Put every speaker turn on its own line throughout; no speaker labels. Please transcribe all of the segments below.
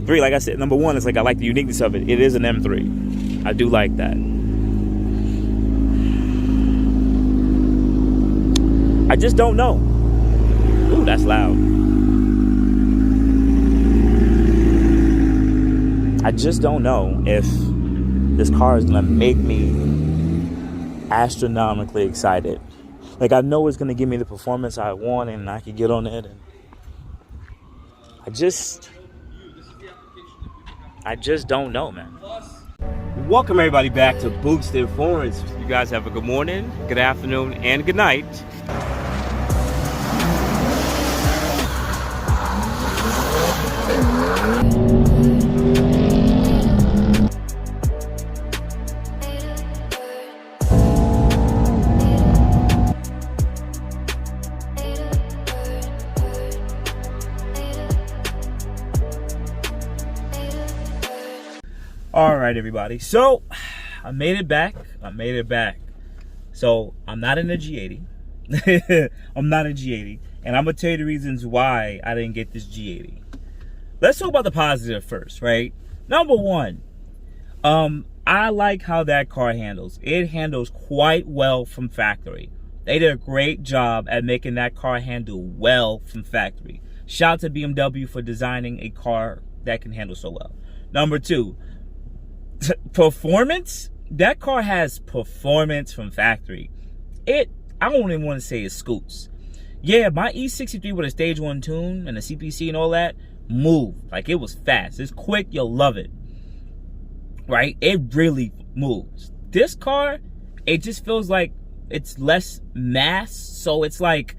M3, like I said, number one, it's like I like the uniqueness of it. It is an M3. I do like that. I just don't know. Ooh, that's loud. I just don't know if this car is gonna make me astronomically excited. Like, I know it's gonna give me the performance I want and I can get on it, and I just don't know, man. Welcome everybody back to Boosted Forwards. You guys have a good morning, good afternoon, and good night. All right, everybody. So I made it back. So I'm not in a G80. I'm not in G80. And I'm going to tell you the reasons why I didn't get this G80. Let's talk about the positive first, right? Number one, I like how that car handles. It handles quite well from factory. They did a great job at making that car handle well from factory. Shout out to BMW for designing a car that can handle so well. Number two, performance. That car has performance from factory. I don't even want to say it scoots. Yeah, my E63 with a stage 1 tune and a CPC and all that moved. Like, it was fast. It's quick. You'll love it. Right? It really moves. This car, it just feels like it's less mass. So it's like,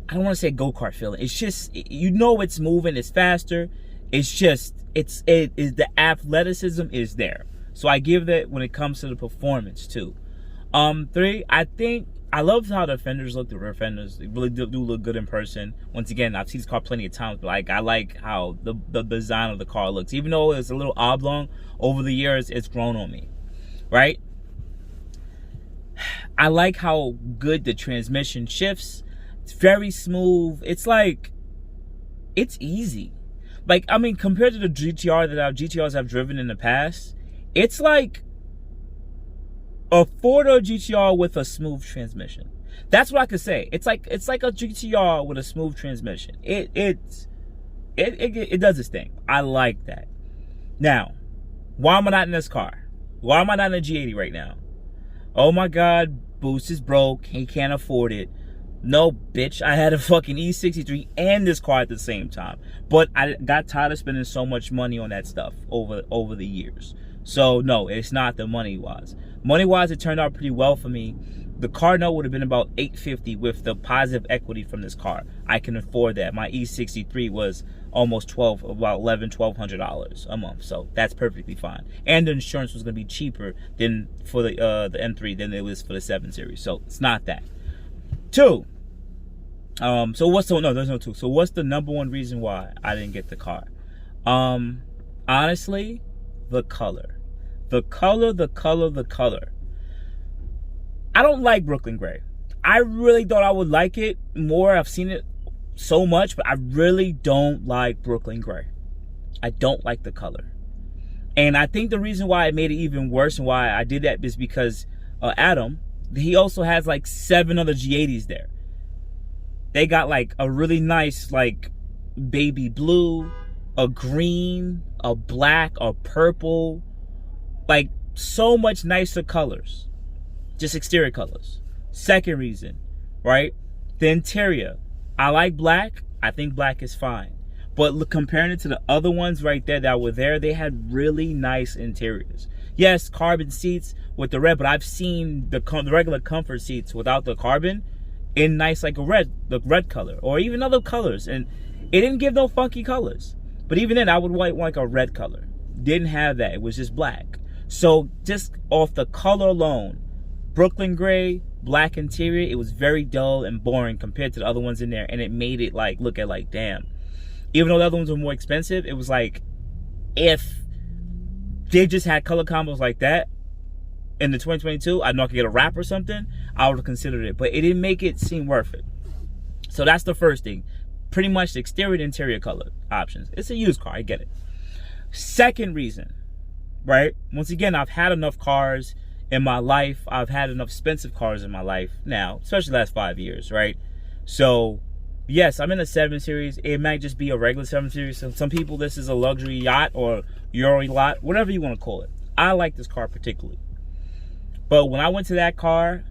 I don't want to say go-kart feeling. It's just, you know, it's moving. It's faster. It's just, the athleticism is there. So I give that when it comes to the performance too. Three, I love how the fenders look. The rear fenders, they really do look good in person. Once again, I've seen this car plenty of times, but like, I like how the design of the car looks. Even though it's a little oblong, over the years, it's grown on me, right? I like how good the transmission shifts. It's very smooth. It's like, it's easy. Like, I mean, compared to the GTRs I've driven in the past, it's like a four-door GTR with a smooth transmission. That's what I could say. It's like a GTR with a smooth transmission. It does its thing. I like that. Now, why am I not in this car? Why am I not in a G80 right now? Oh my God, Boost is broke. He can't afford it. No, bitch. I had a fucking E63 and this car at the same time. But I got tired of spending so much money on that stuff over the years. So no, it's not the money-wise. Money-wise, it turned out pretty well for me. The car note would have been about $850 with the positive equity from this car. I can afford that. My E63 was almost about $1,100 a month, so that's perfectly fine. And the insurance was going to be cheaper than for the M3 than it was for the 7 Series, so it's not that. Two. So what's there's no two. So what's the number one reason why I didn't get the car? Honestly, the color. The color. I don't like Brooklyn Gray. I really thought I would like it more. I've seen it so much, but I really don't like Brooklyn Gray. I don't like the color. And I think the reason why it made it even worse and why I did that is because Adam, he also has like 7 other G80s there. They got like a really nice like baby blue, a green, a black, a purple, like so much nicer colors, just exterior colors. Second reason, right? The interior. I like black. I think black is fine. But look, comparing it to the other ones right there that were there, they had really nice interiors. Yes, carbon seats with the red, but I've seen the regular comfort seats without the carbon in nice like the red color or even other colors, and it didn't give no funky colors. But even then, I would want like a red color. Didn't have that. It was just black. So just off the color alone, Brooklyn Gray, black interior, it was very dull and boring compared to the other ones in there, and it made it like look at like, damn. Even though the other ones were more expensive, it was like, if they just had color combos like that in the 2022, I know I could get a wrap or something, I would have considered it. But it didn't make it seem worth it. So that's the first thing. Pretty much the exterior and interior color options. It's a used car, I get it. Second reason, right? Once again, I've had enough cars in my life. I've had enough expensive cars in my life now, especially the last 5 years, right? So, yes, I'm in a 7 Series. It might just be a regular 7 Series. So some people, this is a luxury yacht or Euro yacht, whatever you want to call it. I like this car particularly. But when I went to that car,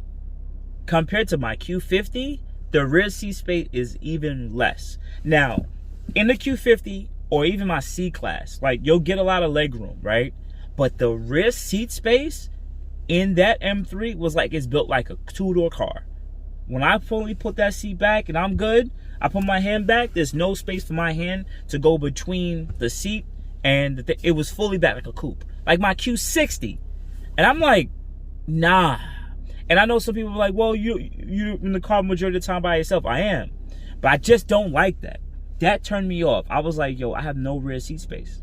compared to my Q50, the rear seat space is even less. Now, in the Q50 or even my C-Class, like, you'll get a lot of leg room, right? But the rear seat space in that M3 was like, it's built like a two-door car. When I fully put that seat back and I'm good, I put my hand back, there's no space for my hand to go between the seat and it was fully back like a coupe. Like my Q60. And I'm like, nah. And I know some people are like, well, you in the car majority of the time by yourself. I am. But I just don't like that. That turned me off. I was like, yo, I have no rear seat space.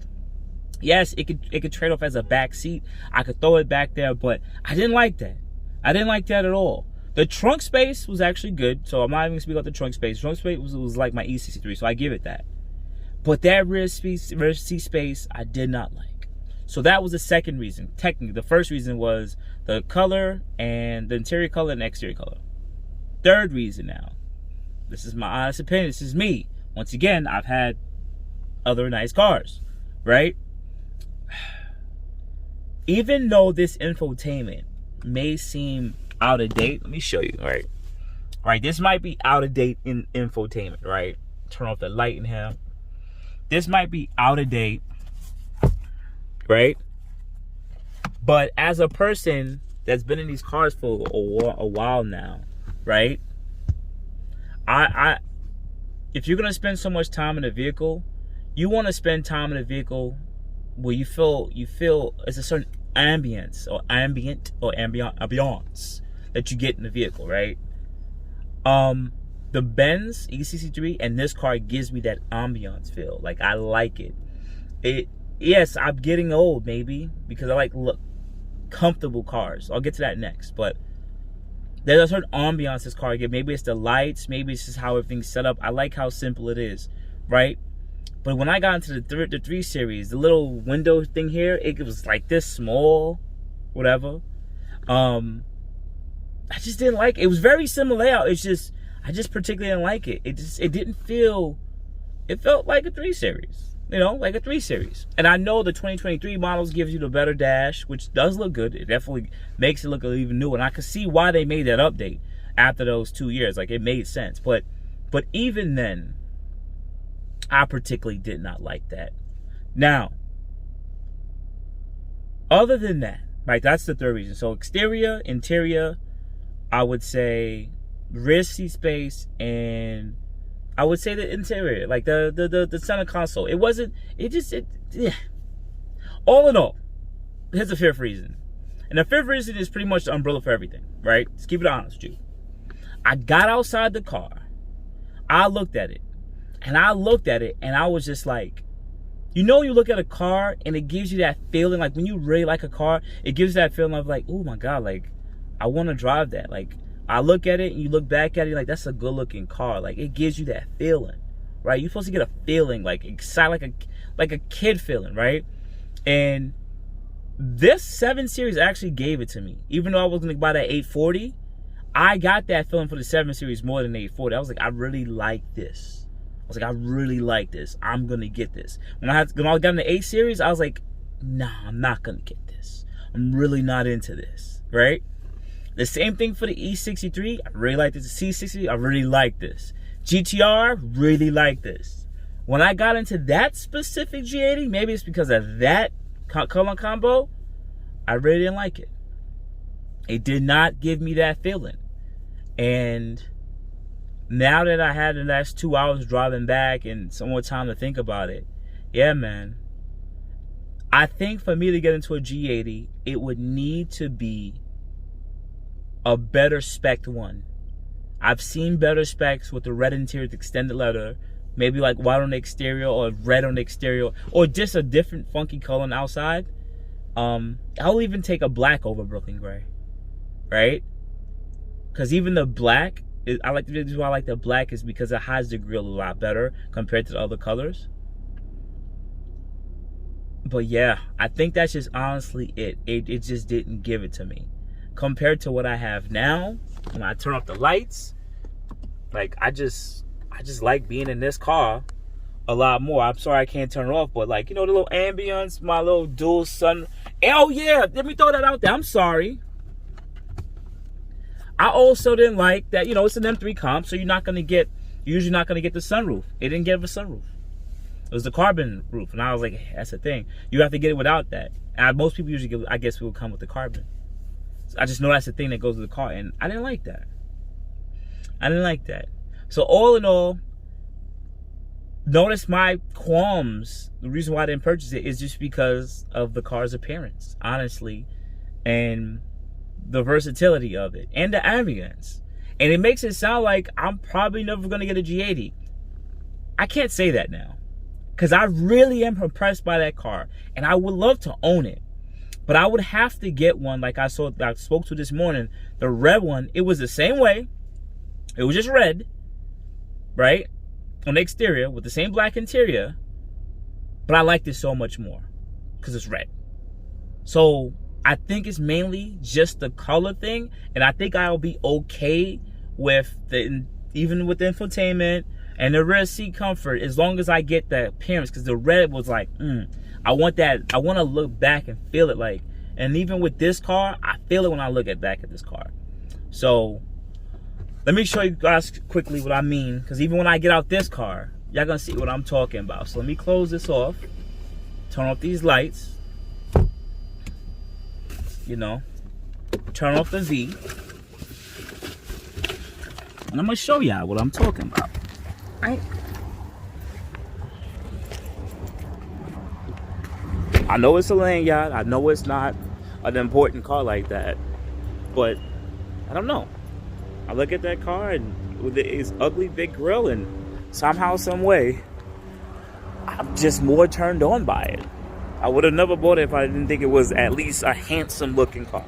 Yes, it could trade off as a back seat. I could throw it back there, but I didn't like that. I didn't like that at all. The trunk space was actually good, so I'm not even going to speak about the trunk space. Trunk space was like my E63, so I give it that. But that rear seat space, I did not like. So that was the second reason. Technically, the first reason was the color and the interior color and the exterior color. Third reason now. This is my honest opinion. This is me. Once again, I've had other nice cars, right? Even though this infotainment may seem out of date, let me show you, right? This might be out of date in infotainment, right? Turn off the light in here. This might be out of date, right? But as a person that's been in these cars for a while now, right? If you're gonna spend so much time in a vehicle, you want to spend time in a vehicle where you feel it's a certain ambience or ambient or ambiance that you get in the vehicle, right? The Benz E63 and this car gives me that ambiance feel. Like, I like it. Yes, I'm getting old maybe because I like comfortable cars. I'll get to that next, but there's a certain ambiance this car gives. Maybe it's the lights, maybe it's just how everything's set up. I like how simple it is, right? But when I got into the 3 Series, the little window thing here, it was like this small, whatever. I just didn't like it. It was very similar layout. It's just, I just particularly didn't like it. It didn't feel, it felt like a 3 Series, you know, like a 3 Series. And I know the 2023 models gives you the better dash, which does look good. It definitely makes it look even new. And I can see why they made that update after those 2 years. Like, it made sense. But even then, I particularly did not like that. Now, other than that, right, that's the third reason. So exterior, interior, I would say rear seat space, and I would say the interior, like the center console. Yeah. All in all, here's the fifth reason. And the fifth reason is pretty much the umbrella for everything, right? Let's keep it honest with you. I got outside the car. I looked at it. And I was just like, you know, you look at a car and it gives you that feeling, like when you really like a car, it gives that feeling of like, oh my God, like, I want to drive that. Like, I look at it and you look back at it, like, that's a good looking car. Like, it gives you that feeling, right? You're supposed to get a feeling, like, excited, like a kid feeling, right? And this 7 Series actually gave it to me. Even though I was going to buy that 840, I got that feeling for the 7 Series more than the 840. I was like, I really like this. I really like this. I'm going to get this. When I got in the 8 Series, I was like, nah, I'm not going to get this. I'm really not into this, right? The same thing for the E63. I really like this. The C60, I really like this. GTR, really like this. When I got into that specific G80, maybe it's because of that color combo, I really didn't like it. It did not give me that feeling. And now that I had the last 2 hours driving back and some more time to think about it, yeah, man. I think for me to get into a G80, it would need to be a better spec one. I've seen better specs with the red interior, the extended leather, maybe like white on the exterior or red on the exterior, or just a different funky color on the outside. I'll even take a black over Brooklyn Gray, right? Because even the black, the reason why I like the black is because it hides the grille a lot better compared to the other colors. But yeah, I think that's just honestly it. It just didn't give it to me. Compared to what I have now, when I turn off the lights, like I just like being in this car a lot more. I'm sorry I can't turn it off, but like, you know, the little ambience, my little dual sun. Oh yeah, let me throw that out there. I'm sorry. I also didn't like that, you know, it's an M3 comp, so you're usually not gonna get the sunroof. It didn't give a sunroof. It was the carbon roof, and I was like, hey, that's the thing. You have to get it without that. And most people usually I guess, will come with the carbon. So I just know that's the thing that goes with the car, and I didn't like that. I didn't like that. So all in all, notice my qualms. The reason why I didn't purchase it is just because of the car's appearance, honestly, and the versatility of it, and the ambience. And it makes it sound like I'm probably never going to get a G80. I can't say that now, because I really am impressed by that car, and I would love to own it. But I would have to get one like I spoke to this morning. The red one, it was the same way. It was just red, right? On the exterior with the same black interior. But I liked it so much more because it's red. So I think it's mainly just the color thing. And I think I'll be okay with even with the infotainment and the rear seat comfort, as long as I get the appearance. Because the red was like, I want that. I want to look back and feel it like. And even with this car, I feel it when I look back at this car. So let me show you guys quickly what I mean. Because even when I get out this car, y'all gonna see what I'm talking about. So let me close this off. Turn off these lights. You know, turn off the V. And I'm gonna show y'all what I'm talking about. Right? I know it's a lanyard. I know it's not an important car like that, but I don't know. I look at that car and with its ugly big grill, and somehow, some way, I'm just more turned on by it. I would have never bought it if I didn't think it was at least a handsome looking car.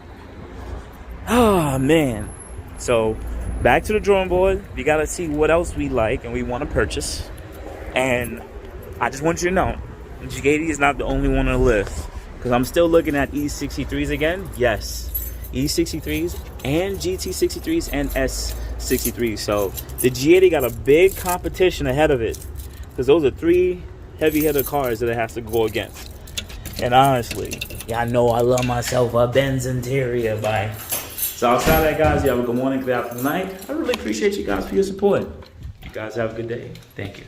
Oh man. So back to the drawing board. We gotta see what else we like and we want to purchase. And I just want you to know, G80 is not the only one on the list, because I'm still looking at E63s again. Yes, E63s and GT63s and S63s. So the G80 got a big competition ahead of it, because those are three heavy-hitter cars that it has to go against. And honestly, yeah, I know I love myself a Benz interior. Bye. So outside of that, guys, you have a good morning, good afternoon, good night. I really appreciate you guys for your support. You guys have a good day. Thank you.